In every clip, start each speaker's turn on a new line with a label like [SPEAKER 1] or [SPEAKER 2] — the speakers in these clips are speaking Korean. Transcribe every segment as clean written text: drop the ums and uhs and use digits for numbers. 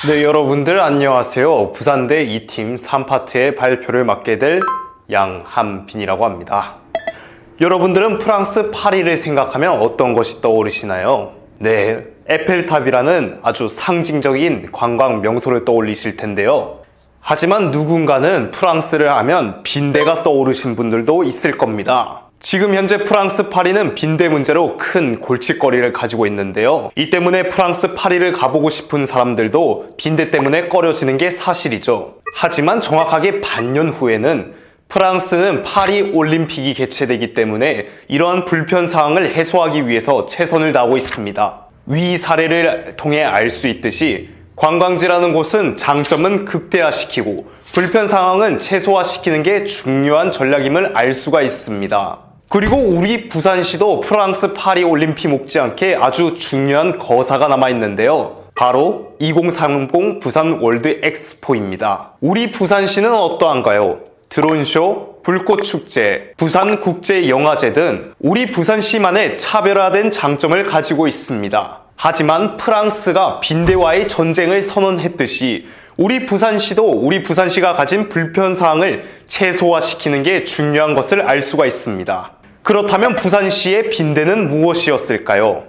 [SPEAKER 1] 네, 여러분들 안녕하세요. 부산대 2팀 3파트의 발표를 맡게 될 양한빈이라고 합니다. 여러분들은 프랑스 파리를 생각하면 어떤 것이 떠오르시나요? 네, 에펠탑이라는 아주 상징적인 관광 명소를 떠올리실 텐데요. 하지만 누군가는 프랑스를 하면 빈대가 떠오르신 분들도 있을 겁니다. 지금 현재 프랑스 파리는 빈대 문제로 큰 골칫거리를 가지고 있는데요. 이 때문에 프랑스 파리를 가보고 싶은 사람들도 빈대 때문에 꺼려지는 게 사실이죠. 하지만 정확하게 반년 후에는 프랑스는 파리 올림픽이 개최되기 때문에 이러한 불편 사항을 해소하기 위해서 최선을 다하고 있습니다. 위 사례를 통해 알 수 있듯이 관광지라는 곳은 장점은 극대화시키고 불편 상황은 최소화시키는 게 중요한 전략임을 알 수가 있습니다. 그리고 우리 부산시도 프랑스 파리 올림픽 못지않게 아주 중요한 거사가 남아있는데요. 바로 2030 부산 월드 엑스포입니다. 우리 부산시는 어떠한가요? 드론쇼, 불꽃축제, 부산국제영화제 등 우리 부산시만의 차별화된 장점을 가지고 있습니다. 하지만 프랑스가 빈대와의 전쟁을 선언했듯이 우리 부산시가 가진 불편사항을 최소화시키는 게 중요한 것을 알 수가 있습니다. 그렇다면 부산시의 빈대는 무엇이었을까요?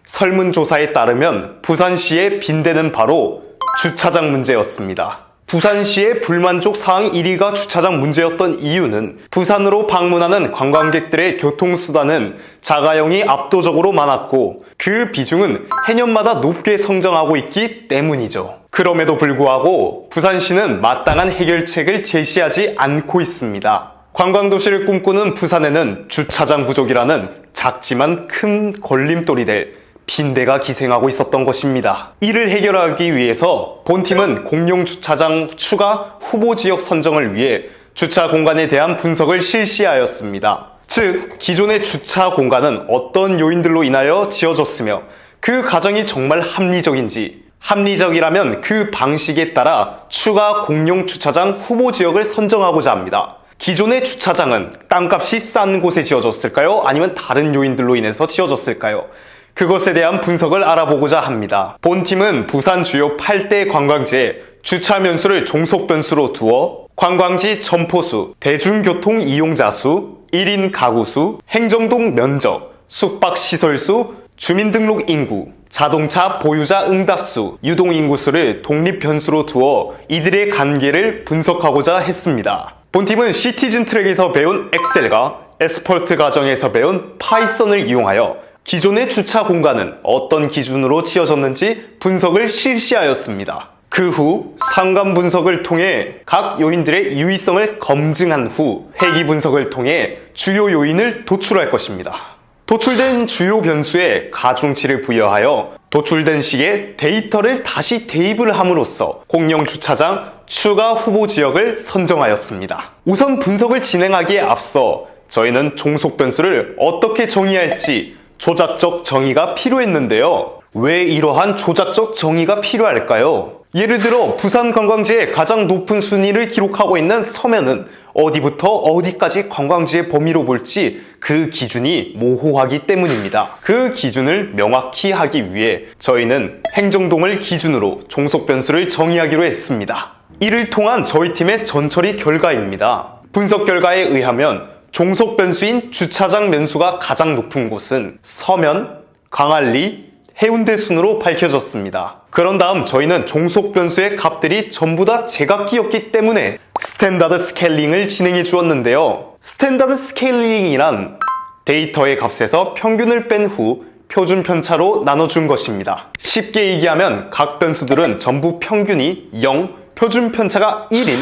[SPEAKER 1] 설문조사에 따르면 부산시의 빈대는 바로 주차장 문제였습니다. 부산시의 불만족 사항 1위가 주차장 문제였던 이유는 부산으로 방문하는 관광객들의 교통수단은 자가용이 압도적으로 많았고 그 비중은 해년마다 높게 성장하고 있기 때문이죠. 그럼에도 불구하고 부산시는 마땅한 해결책을 제시하지 않고 있습니다. 관광도시를 꿈꾸는 부산에는 주차장 부족이라는 작지만 큰 걸림돌이 될 빈대가 기생하고 있었던 것입니다. 이를 해결하기 위해서 본팀은 공용주차장 추가 후보지역 선정을 위해 주차 공간에 대한 분석을 실시하였습니다. 즉, 기존의 주차 공간은 어떤 요인들로 인하여 지어졌으며 그 가정이 정말 합리적인지, 합리적이라면 그 방식에 따라 추가 공용주차장 후보지역을 선정하고자 합니다. 기존의 주차장은 땅값이 싼 곳에 지어졌을까요? 아니면 다른 요인들로 인해서 지어졌을까요? 그것에 대한 분석을 알아보고자 합니다. 본팀은 부산 주요 8대 관광지에 주차 면수를 종속 변수로 두어 관광지 점포수, 대중교통 이용자 수, 1인 가구 수, 행정동 면적, 숙박시설 수, 주민등록 인구, 자동차 보유자 응답수, 유동인구수를 독립 변수로 두어 이들의 관계를 분석하고자 했습니다. 본팀은 시티즌 트랙에서 배운 엑셀과 에스펄트 과정에서 배운 파이썬을 이용하여 기존의 주차 공간은 어떤 기준으로 지어졌는지 분석을 실시하였습니다. 그 후 상관 분석을 통해 각 요인들의 유의성을 검증한 후 회귀 분석을 통해 주요 요인을 도출할 것입니다. 도출된 주요 변수에 가중치를 부여하여 도출된 시기에 데이터를 다시 대입을 함으로써 공용 주차장 추가 후보 지역을 선정하였습니다. 우선 분석을 진행하기에 앞서 저희는 종속 변수를 어떻게 정의할지 조작적 정의가 필요했는데요. 왜 이러한 조작적 정의가 필요할까요? 예를 들어 부산 관광지의 가장 높은 순위를 기록하고 있는 서면은 어디부터 어디까지 관광지의 범위로 볼지 그 기준이 모호하기 때문입니다. 그 기준을 명확히 하기 위해 저희는 행정동을 기준으로 종속 변수를 정의하기로 했습니다. 이를 통한 저희 팀의 전처리 결과입니다. 분석 결과에 의하면 종속 변수인 주차장 면수가 가장 높은 곳은 서면, 광안리, 해운대 순으로 밝혀졌습니다. 그런 다음 저희는 종속 변수의 값들이 전부 다 제각기였기 때문에 스탠다드 스케일링을 진행해 주었는데요. 스탠다드 스케일링이란 데이터의 값에서 평균을 뺀 후 표준 편차로 나눠준 것입니다. 쉽게 얘기하면 각 변수들은 전부 평균이 0, 표준 편차가 1인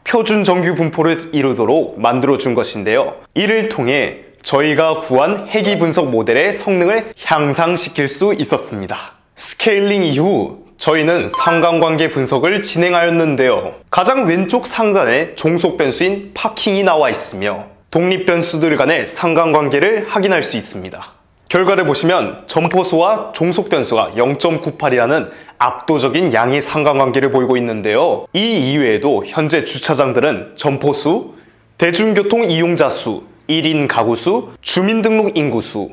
[SPEAKER 1] 표준 정규 분포를 이루도록 만들어준 것인데요. 이를 통해 저희가 구한 회귀 분석 모델의 성능을 향상시킬 수 있었습니다. 스케일링 이후 저희는 상관관계 분석을 진행하였는데요. 가장 왼쪽 상단에 종속 변수인 파킹이 나와 있으며 독립 변수들 간의 상관관계를 확인할 수 있습니다. 결과를 보시면 점포수와 종속 변수가 0.98이라는 압도적인 양의 상관관계를 보이고 있는데요. 이 이외에도 현재 주차장들은 점포수, 대중교통 이용자 수, 1인 가구 수, 주민등록 인구 수,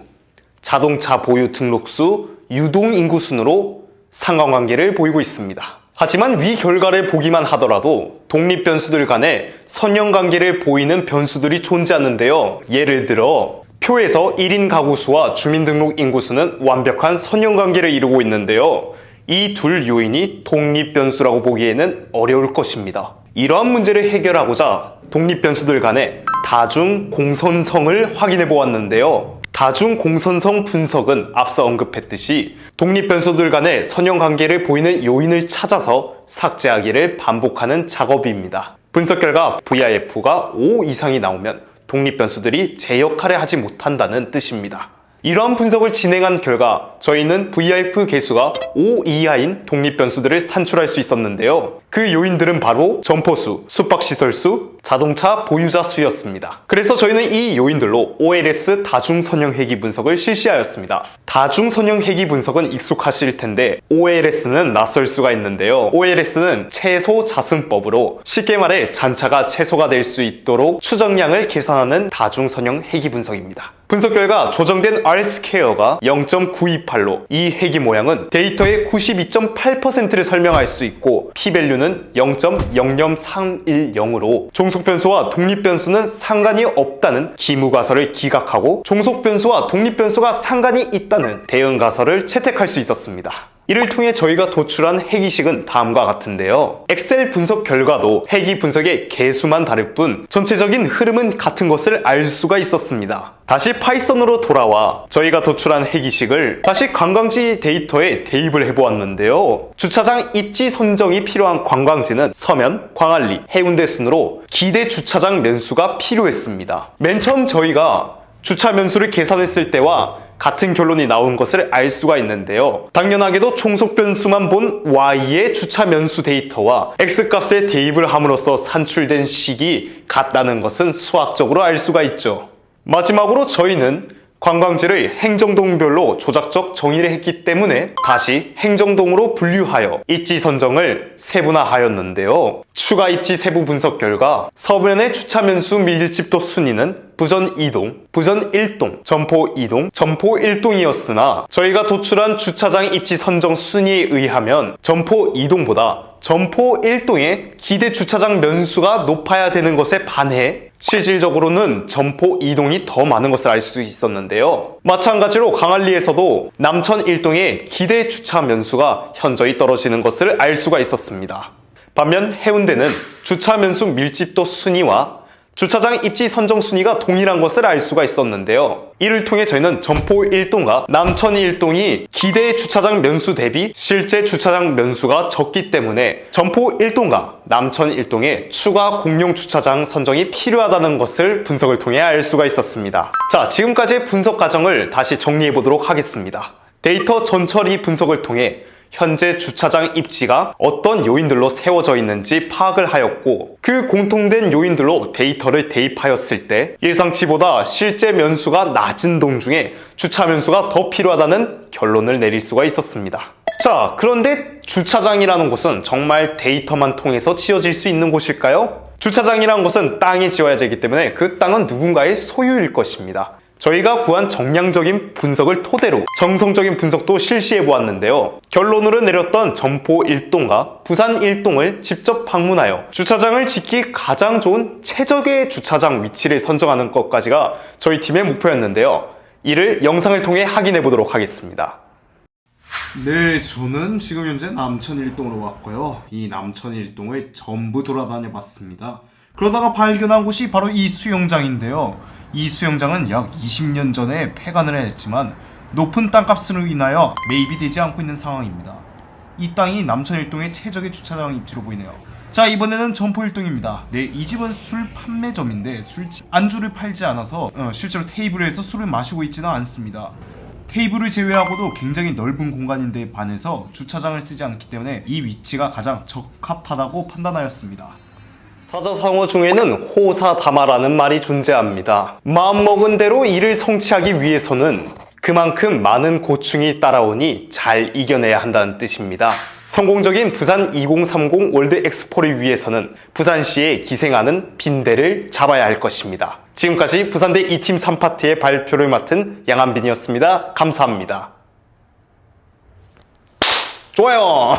[SPEAKER 1] 자동차 보유 등록 수, 유동 인구 순으로 상관관계를 보이고 있습니다. 하지만 위 결과를 보기만 하더라도 독립 변수들 간에 선형관계를 보이는 변수들이 존재하는데요. 예를 들어 표에서 1인 가구 수와 주민등록 인구수는 완벽한 선형관계를 이루고 있는데요. 이 둘 요인이 독립 변수라고 보기에는 어려울 것입니다. 이러한 문제를 해결하고자 독립 변수들 간의 다중 공선성을 확인해 보았는데요. 다중 공선성 분석은 앞서 언급했듯이 독립 변수들 간의 선형관계를 보이는 요인을 찾아서 삭제하기를 반복하는 작업입니다. 분석 결과 VIF가 5 이상이 나오면 독립 변수들이 제 역할을 하지 못한다는 뜻입니다. 이러한 분석을 진행한 결과 저희는 VIF 개수가 5 이하인 독립 변수들을 산출할 수 있었는데요. 그 요인들은 바로 점포수, 숙박시설수, 자동차 보유자 수였습니다. 그래서 저희는 이 요인들로 OLS 다중선형 회귀 분석을 실시하였습니다. 다중선형 회귀 분석은 익숙하실 텐데 OLS는 낯설 수가 있는데요. OLS는 최소 자승법으로 쉽게 말해 잔차가 최소가 될 수 있도록 추정량을 계산하는 다중선형 회귀 분석입니다. 분석 결과 조정된 R스퀘어가 0.928로 이 회귀 모양은 데이터의 92.8%를 설명할 수 있고 P밸류는 0.00310으로 종속변수와 독립변수는 상관이 없다는 기무가설을 기각하고 종속변수와 독립변수가 상관이 있다는 대응가설을 채택할 수 있었습니다. 이를 통해 저희가 도출한 회귀식은 다음과 같은데요. 엑셀 분석 결과도 회귀 분석의 개수만 다를 뿐 전체적인 흐름은 같은 것을 알 수가 있었습니다. 다시 파이썬으로 돌아와 저희가 도출한 회귀식을 다시 관광지 데이터에 대입을 해보았는데요. 주차장 입지 선정이 필요한 관광지는 서면, 광안리, 해운대 순으로 기대 주차장 면수가 필요했습니다. 맨 처음 저희가 주차 면수를 계산했을 때와 같은 결론이 나온 것을 알 수가 있는데요. 당연하게도 총속 변수만 본 Y의 주차 면수 데이터와 X값에 대입을 함으로써 산출된 식이 같다는 것은 수학적으로 알 수가 있죠. 마지막으로 저희는 관광지를 행정동별로 조작적 정의를 했기 때문에 다시 행정동으로 분류하여 입지 선정을 세분화하였는데요. 추가 입지 세부 분석 결과 서면의 주차 면수 밀집도 순위는 부전 2동, 부전 1동, 점포 2동, 점포 1동이었으나 저희가 도출한 주차장 입지 선정 순위에 의하면 점포 2동보다 점포 1동의 기대 주차장 면수가 높아야 되는 것에 반해 실질적으로는 점포 2동이 더 많은 것을 알 수 있었는데요. 마찬가지로 광안리에서도 남천 1동의 기대 주차 면수가 현저히 떨어지는 것을 알 수가 있었습니다. 반면 해운대는 주차 면수 밀집도 순위와 주차장 입지 선정 순위가 동일한 것을 알 수가 있었는데요. 이를 통해 저희는 점포 1동과 남천 1동이 기대 주차장 면수 대비 실제 주차장 면수가 적기 때문에 점포 1동과 남천 1동의 추가 공용 주차장 선정이 필요하다는 것을 분석을 통해 알 수가 있었습니다. 자, 지금까지의 분석 과정을 다시 정리해 보도록 하겠습니다. 데이터 전처리 분석을 통해 현재 주차장 입지가 어떤 요인들로 세워져 있는지 파악을 하였고 그 공통된 요인들로 데이터를 대입하였을 때 예상치보다 실제 면수가 낮은 동 중에 주차 면수가 더 필요하다는 결론을 내릴 수가 있었습니다. 자, 그런데 주차장이라는 곳은 정말 데이터만 통해서 지어질 수 있는 곳일까요? 주차장이라는 곳은 땅에 지어야 되기 때문에 그 땅은 누군가의 소유일 것입니다. 저희가 구한 정량적인 분석을 토대로 정성적인 분석도 실시해 보았는데요. 결론으로 내렸던 점포 1동과 부산 1동을 직접 방문하여 주차장을 짓기 가장 좋은 최적의 주차장 위치를 선정하는 것까지가 저희 팀의 목표였는데요. 이를 영상을 통해 확인해 보도록 하겠습니다. 네, 저는 지금 현재 남천 1동으로 왔고요. 이 남천 1동을 전부 돌아다녀 봤습니다. 그러다가 발견한 곳이 바로 이 수영장인데요. 이 수영장은 약 20년 전에 폐관을 했지만 높은 땅값으로 인하여 매입이 되지 않고 있는 상황입니다. 이 땅이 남천 1동의 최적의 주차장 입지로 보이네요. 자, 이번에는 점포 1동입니다. 네, 이 집은 술 판매점인데 안주를 팔지 않아서 실제로 테이블에서 술을 마시고 있지는 않습니다. 테이블을 제외하고도 굉장히 넓은 공간인데 반해서 주차장을 쓰지 않기 때문에 이 위치가 가장 적합하다고 판단하였습니다. 사자성어 중에는 호사다마라는 말이 존재합니다. 마음먹은 대로 일을 성취하기 위해서는 그만큼 많은 고충이 따라오니 잘 이겨내야 한다는 뜻입니다. 성공적인 부산 2030 월드 엑스포를 위해서는 부산시에 기생하는 빈대를 잡아야 할 것입니다. 지금까지 부산대 2팀 3파트의 발표를 맡은 양한빈이었습니다. 감사합니다. 좋아요.